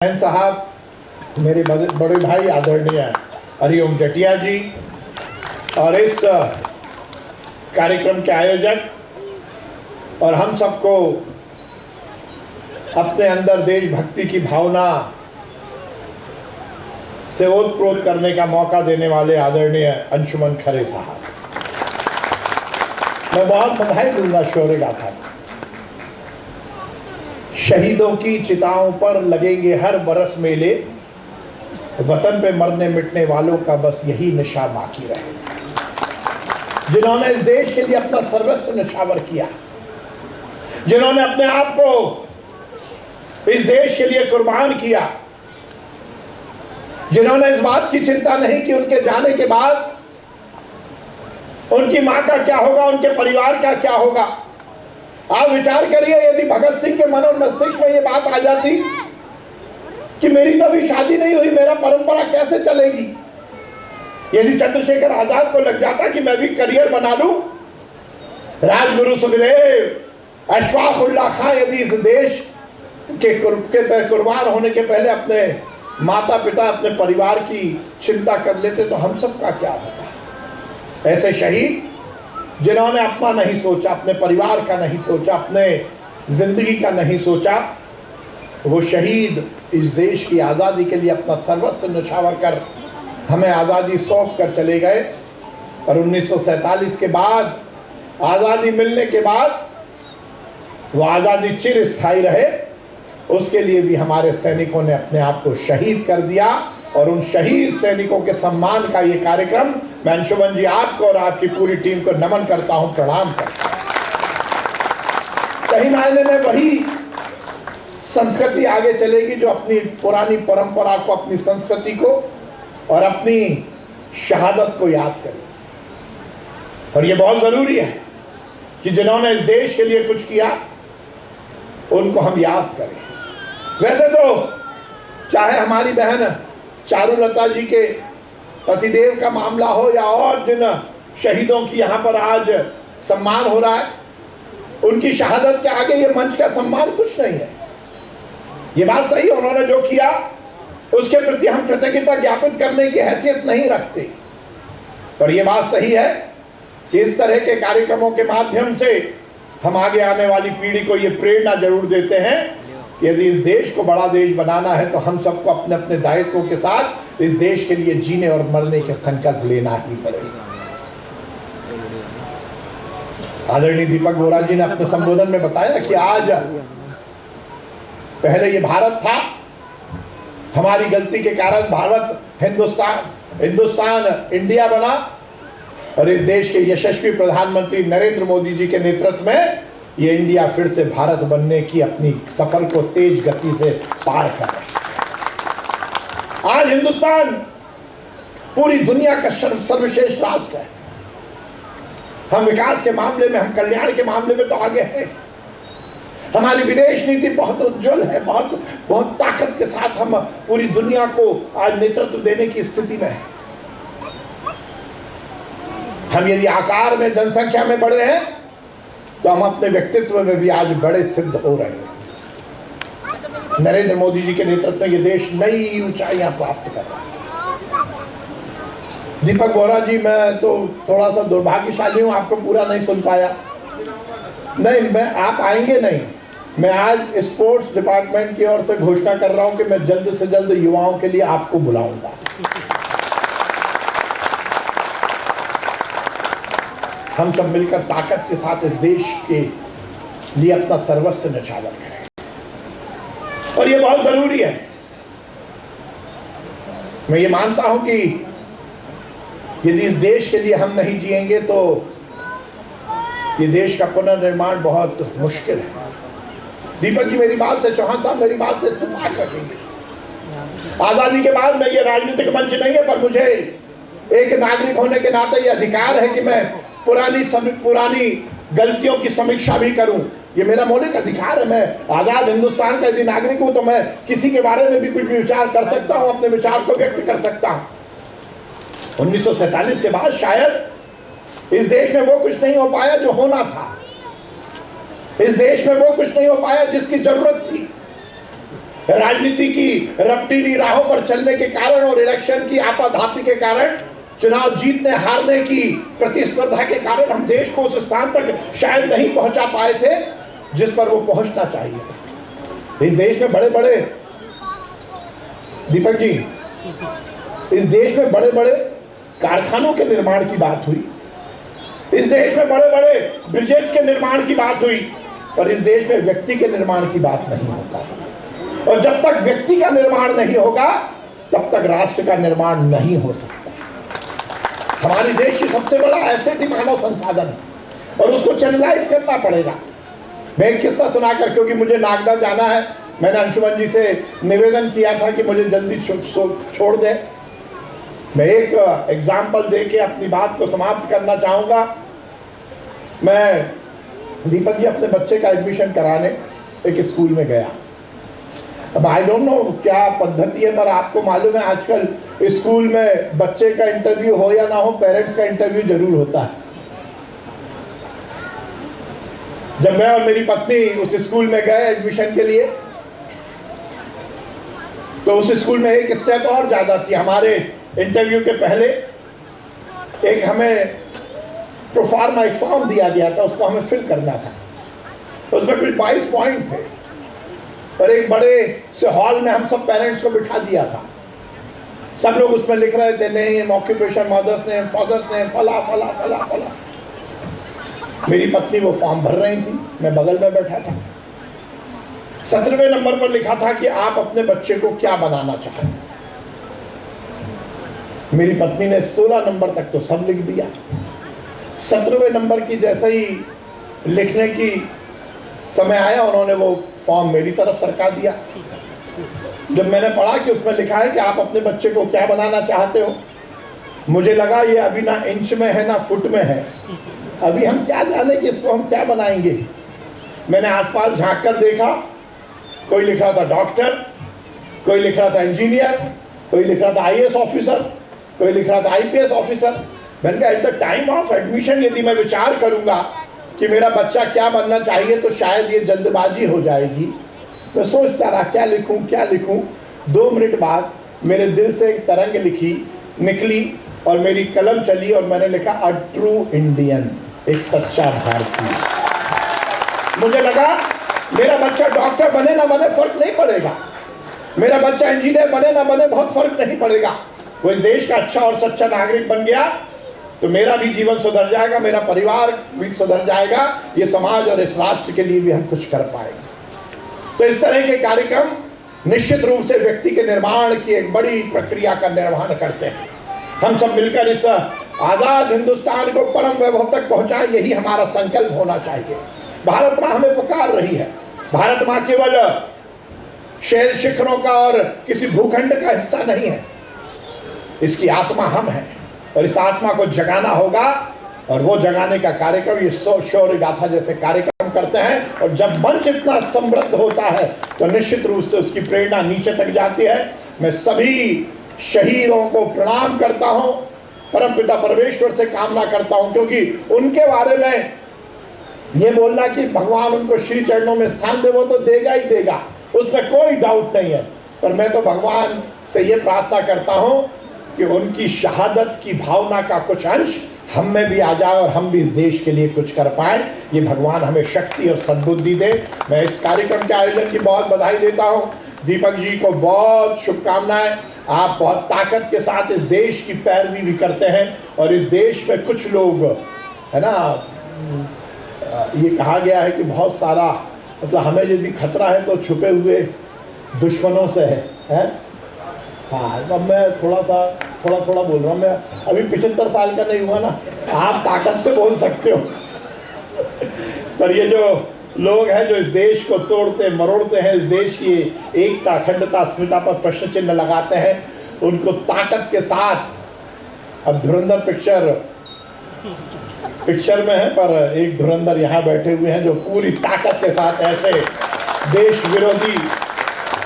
साहब, मेरे बड़े भाई आदरणीय हरिओम जटिया जी और इस कार्यक्रम के आयोजक और हम सबको अपने अंदर देशभक्ति की भावना से ओतप्रोत करने का मौका देने वाले आदरणीय अंशुमन खरे साहब, मैं बहुत बधाई दूंगा शौर्य गाथा। शहीदों की चिताओं पर लगेंगे हर बरस मेले, वतन पे मरने मिटने वालों का बस यही नशा बाकी रहेगा। जिन्होंने इस देश के लिए अपना सर्वस्व न्यौछावर किया, जिन्होंने अपने आप को इस देश के लिए कुर्बान किया, जिन्होंने इस बात की चिंता नहीं कि उनके जाने के बाद उनकी मां का क्या होगा, उनके परिवार का क्या होगा। आप विचार करिए, यदि भगत सिंह के मन और मस्तिष्क में ये बात आ जाती कि मेरी तो अभी शादी नहीं हुई, मेरा परंपरा कैसे चलेगी। यदि चंद्रशेखर आजाद को लग जाता कि मैं भी करियर बना लूं, राजगुरु सुखदेव, अशफाक उल्लाह खां यदि इस देश के कुर्बान होने के पहले अपने माता पिता, अपने परिवार की चिंता कर लेते तो हम सबका क्या होता। ऐसे शहीद जिन्होंने अपना नहीं सोचा, अपने परिवार का नहीं सोचा, अपने जिंदगी का नहीं सोचा, वो शहीद इस देश की आज़ादी के लिए अपना सर्वस्व न्यौछावर कर हमें आज़ादी सौंप कर चले गए। और 1947 के बाद, आज़ादी मिलने के बाद वो आज़ादी चिरस्थायी रहे, उसके लिए भी हमारे सैनिकों ने अपने आप को शहीद कर दिया। और उन शहीद सैनिकों के सम्मान का ये कार्यक्रम मैं अंशुमन जी आपको और आपकी पूरी टीम को नमन करता हूं, प्रणाम करता हूं। सही मायने में वही संस्कृति आगे चलेगी जो अपनी पुरानी परंपरा को, अपनी संस्कृति को और अपनी शहादत को याद करेगी। और ये बहुत जरूरी है कि जिन्होंने इस देश के लिए कुछ किया उनको हम याद करें। वैसे तो चाहे हमारी बहन चारुलता जी के पतिदेव का मामला हो या और जिन शहीदों की यहाँ पर आज सम्मान हो रहा है, उनकी शहादत के आगे ये मंच का सम्मान कुछ नहीं है। ये बात सही है, उन्होंने जो किया उसके प्रति हम कृतज्ञता ज्ञापित करने की हैसियत नहीं रखते। पर यह बात सही है कि इस तरह के कार्यक्रमों के माध्यम से हम आगे आने वाली पीढ़ी को ये प्रेरणा जरूर देते हैं, यदि इस देश को बड़ा देश बनाना है तो हम सबको अपने अपने दायित्वों के साथ इस देश के लिए जीने और मरने के संकल्प लेना ही पड़ेगा। आदरणीय दीपक बोरा जी ने अपने संबोधन में बताया कि आज पहले ये भारत था, हमारी गलती के कारण भारत हिंदुस्तान इंडिया बना और इस देश के यशस्वी प्रधानमंत्री नरेंद्र मोदी जी के नेतृत्व में ये इंडिया फिर से भारत बनने की अपनी सफर को तेज गति से पार कर रहा है। आज हिंदुस्तान पूरी दुनिया का सर्वश्रेष्ठ राष्ट्र है। हम विकास के मामले में, हम कल्याण के मामले में तो आगे हैं। हमारी विदेश नीति बहुत उज्जवल है, बहुत ताकत के साथ हम पूरी दुनिया को आज नेतृत्व देने की स्थिति में है। हम यदि आकार में, जनसंख्या में बड़े हैं तो हम अपने व्यक्तित्व में भी आज बड़े सिद्ध हो रहे हैं। नरेंद्र मोदी जी के नेतृत्व में ये देश नई ऊंचाइयां प्राप्त कर रहा है। दीपक बोरा जी, मैं तो थोड़ा सा दुर्भाग्यशाली हूं, आपको पूरा नहीं सुन पाया। नहीं, मैं आप आएंगे नहीं। मैं आज स्पोर्ट्स डिपार्टमेंट की ओर से घोषणा कर रहा हूं कि मैं जल्द से जल्द युवाओं के लिए आपको बुलाऊंगा। हम सब मिलकर ताकत के साथ इस देश के लिए अपना सर्वस्व न्यौछावर करें और ये बहुत जरूरी है। मैं ये मानता हूं कि यदि इस देश के लिए हम नहीं जिएंगे तो ये देश का पुनर्निर्माण बहुत मुश्किल है। दीपक जी मेरी बात से, चौहान साहब मेरी बात से इत्तेफाक रखेंगे। आजादी के बाद में ये राजनीतिक मंच नहीं है, पर मुझे एक नागरिक होने के नाते ये अधिकार है कि मैं पुरानी गलतियों की समीक्षा भी करूं। ये मेरा मौलिक अधिकार है। मैं आजाद हिंदुस्तान का यदि नागरिक हूं तो मैं किसी के बारे में भी कुछ भी विचार कर सकता हूं, अपने विचार को व्यक्त कर सकता हूं। 1947 के बाद शायद इस देश में वो कुछ नहीं हो पाया जो होना था। इस देश में वो कुछ नहीं हो पाया जिसकी जरूरत थी। राजनीति की रपटीली राहों पर चलने के कारण और इलेक्शन की आपाधापी के कारण, चुनाव जीतने हारने की प्रतिस्पर्धा के कारण हम देश को उस स्थान तक शायद नहीं पहुंचा पाए थे जिस पर वो पहुंचना चाहिए था। इस देश में बड़े बड़े, दीपक जी, इस देश में बड़े बड़े कारखानों के निर्माण की बात हुई, इस देश में बड़े बड़े ब्रिजेस के निर्माण की बात हुई, पर इस देश में व्यक्ति के निर्माण की बात नहीं होता। और जब तक व्यक्ति का निर्माण नहीं होगा तब तक राष्ट्र का निर्माण नहीं हो सकता। हमारे देश की सबसे बड़ा एसेट ही मानव संसाधन है और उसको चैनलाइज करना पड़ेगा। मैं एक किस्सा सुनाकर, क्योंकि मुझे नागदा जाना है, मैंने अंशुमन जी से निवेदन किया था कि मुझे जल्दी छोड़ दें। मैं एक एग्जाम्पल दे के अपनी बात को समाप्त करना चाहूँगा। मैं, दीपक जी, अपने बच्चे का एडमिशन कराने एक स्कूल में गया। अब आई डोंट नो क्या पद्धति है, पर आपको मालूम है आजकल स्कूल में बच्चे का इंटरव्यू हो या ना हो, पेरेंट्स का इंटरव्यू जरूर होता है। जब मैं और मेरी पत्नी उस स्कूल में गए एडमिशन के लिए, तो उस स्कूल में एक स्टेप और ज्यादा थी। हमारे इंटरव्यू के पहले एक हमें प्रोफार्मा एक फॉर्म दिया गया था, उसको हमें फिल करना था। उसमें कुछ 22 पॉइंट थे और एक बड़े से हॉल में हम सब पेरेंट्स को बिठा दिया था। सब लोग उसमें लिख रहे थे, name, occupation, mother's name, father's name, फला फला फला फला। मेरी पत्नी वो फॉर्म भर रही थी, मैं बगल में बैठा था। 17वें नंबर पर लिखा था कि आप अपने बच्चे को क्या बनाना चाहते हैं। मेरी पत्नी ने 16 नंबर तक तो सब लिख दिया। 17वें नंबर की जैसे ही लिखने की समय आया, उन्होंने वो फॉर्म मेरी तरफ सरका दिया। जब मैंने पढ़ा कि उसमें लिखा है कि आप अपने बच्चे को क्या बनाना चाहते हो, मुझे लगा ये अभी ना इंच में है ना फुट में है, अभी हम क्या जाने कि इसको हम क्या बनाएंगे। मैंने आसपास झांक कर देखा, कोई लिख रहा था डॉक्टर, कोई लिख रहा था इंजीनियर, कोई लिख रहा था आईएएस ऑफिसर, कोई लिख रहा था आईपीएस ऑफिसर। मैंने कहा at the time of admission यदि मैं विचार करूंगा कि मेरा बच्चा क्या बनना चाहिए तो शायद ये जल्दबाजी हो जाएगी। मैं सोचता रहा क्या लिखूं क्या लिखूं। 2 मिनट बाद मेरे दिल से एक तरंग निकली और मेरी कलम चली और मैंने लिखा अ ट्रू इंडियन, एक सच्चा भारतीय। मुझे लगा मेरा बच्चा डॉक्टर बने ना बने फर्क नहीं पड़ेगा, मेरा बच्चा इंजीनियर बने ना बने बहुत फर्क नहीं पड़ेगा। वो इस देश का अच्छा और सच्चा नागरिक बन गया तो मेरा भी जीवन सुधर जाएगा, मेरा परिवार भी सुधर जाएगा, ये समाज और इस राष्ट्र के लिए भी हम कुछ कर पाएंगे। तो इस तरह के कार्यक्रम निश्चित रूप से व्यक्ति के निर्माण की एक बड़ी प्रक्रिया का निर्वहन करते हैं। हम सब मिलकर इस आजाद हिंदुस्तान को परम वैभव तक पहुंचाएं, यही हमारा संकल्प होना चाहिए। भारत माँ हमें पुकार रही है। भारत माँ केवल शैल शिखरों का और किसी भूखंड का हिस्सा नहीं है, इसकी आत्मा हम हैं और इस आत्मा को जगाना होगा। और वो जगाने का कार्यक्रम ये शौर्य गाथा जैसे कार्यक्रम करते हैं। और जब मंच इतना समृद्ध होता है तो निश्चित रूप से उसकी प्रेरणा नीचे तक जाती है। मैं सभी शहीदों को प्रणाम करता हूँ, परमपिता परमेश्वर से कामना करता हूँ, क्योंकि उनके बारे में ये बोलना कि भगवान उनको श्री चरणों में स्थान दे, वो तो देगा ही देगा, उसमें कोई डाउट नहीं है। पर मैं तो भगवान से ये प्रार्थना करता हूँ कि उनकी शहादत की भावना का कुछ अंश हम में भी आ जाए और हम भी इस देश के लिए कुछ कर पाएं। ये भगवान हमें शक्ति और सद्बुद्धि दे। मैं इस कार्यक्रम के आयोजन की बहुत बधाई देता हूँ। दीपक जी को बहुत शुभकामनाएं। आप बहुत ताकत के साथ इस देश की पैरवी भी करते हैं और इस देश में कुछ लोग, है ना, ये कहा गया है कि बहुत सारा, मतलब हमें यदि खतरा है तो छुपे हुए दुश्मनों से है? हाँ, अब मैं थोड़ा बोल रहा हूँ। मैं अभी 75 साल का नहीं हुआ ना, आप ताकत से बोल सकते हो। पर ये जो लोग हैं जो इस देश को तोड़ते मरोड़ते हैं, इस देश की एकता, अखंडता, अस्मिता पर प्रश्न चिन्ह लगाते हैं, उनको ताकत के साथ, अब धुरंधर पिक्चर में है, पर एक धुरंधर यहाँ बैठे हुए हैं जो पूरी ताकत के साथ ऐसे देश विरोधी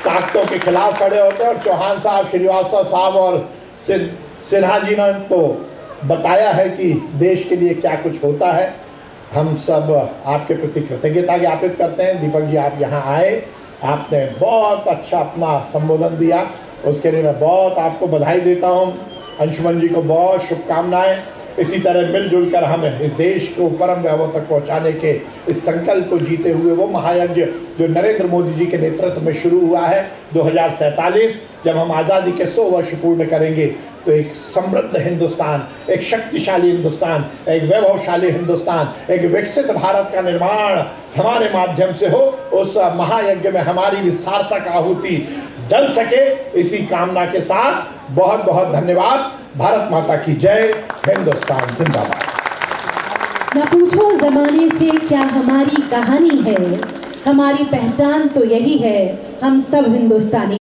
ताकतों के खिलाफ खड़े होते हैं। और चौहान साहब, श्रीवास्तव साहब और सिन्हा जी ने तो बताया है कि देश के लिए क्या कुछ होता है। हम सब आपके प्रति कृतज्ञता ज्ञापित करते हैं। दीपक जी, आप यहाँ आए, आपने बहुत अच्छा अपना संबोधन दिया, उसके लिए मैं बहुत आपको बधाई देता हूँ। अंशुमन जी को बहुत शुभकामनाएं। इसी तरह मिलजुल कर हमें इस देश को परम वैभव तक पहुंचाने के इस संकल्प को जीते हुए वो महायज्ञ जो नरेंद्र मोदी जी के नेतृत्व में शुरू हुआ है 2047, जब हम आज़ादी के 100 वर्ष पूर्ण करेंगे तो एक समृद्ध हिंदुस्तान, एक शक्तिशाली हिंदुस्तान, एक वैभवशाली हिंदुस्तान, एक विकसित भारत का निर्माण हमारे माध्यम से हो। उस महायज्ञ में हमारी भी सार्थक आहुति डल सके, इसी कामना के साथ बहुत बहुत धन्यवाद। भारत माता की जय, हिंदुस्तान जिंदाबाद। न पूछो जमाने से क्या हमारी कहानी है, हमारी पहचान तो यही है, हम सब हिंदुस्तानी।